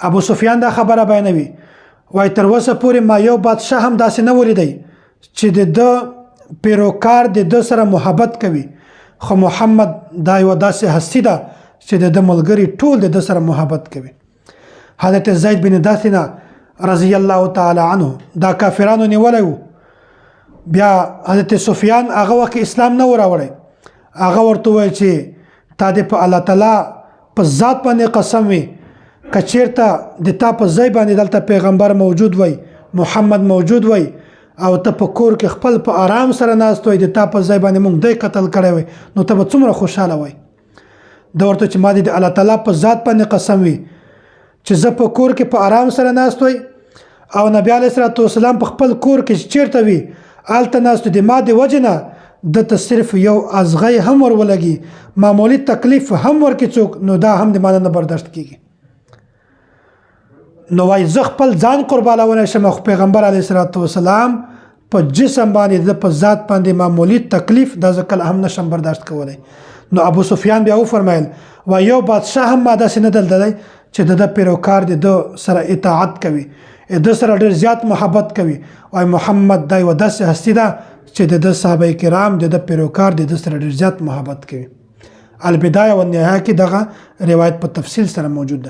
ابو سفیان دا خبره بیانوي وای تر اوسه پورې ما یو بادشاه هم داسې نه ولیدی چې د ده پیروکار د ده سره محبت کوي خو محمد دا یوه داسې هستي ده چې د ده ملګري ټول د ده سره محبت کوي. حضرت زید بن دثنه رضی الله تعالی عنه دا کافرانو نیولی و. بیا حضرت سفیان هغه وخت اسلام نه و راوړی. هغه ورته وویل چې تا دې په الله تعالی په ذات باندې قسم وي که چېرته د تا په ځای باندې دلته پیغمبر موجود وای محمد موجود وای او ته په کور کې خپل په آرام سره ناست وای د تا په ځای باندې مونږ دی قتل کړی وای نو ته به څومره خوشحاله وای. ده ورته چې ما د الله تعالی په ذات باندې قسم وي چې زه په کور کې په آرام سره ناست وای او نبی علیه الصلاة والسلام په خپل کور کې چېرته وي هلته ناست د ما د وجې نه دته صرف یو ازغی هم ور ولګي معمولی تکلیف هم ورکړي څوک نو دا هم د ما نه برداشت کېږي. نو وای زه خپل ځان قربانولی شم خو پیغمبر علیه الصلاة والسلام په جسم باندې د په ذات باندې معمولی تکلیف دا زه کله هم نشم برداشت کولی. نو ابو سفیان بیا وفرمیل وای یو بادشاه هم ما داسې نه دلدلی چې د ده پیروکار د ده سره اطاعت کوي د سره ډېر زیات محبت کوي. وای محمد دا یوه داسې هستي ده چې د ده صحابه کرام د ده پیروکار د ده سره ډېر زیات محبت کوي. البدایه والنهایه کې دغه روایت په تفصیل سره موجود ده.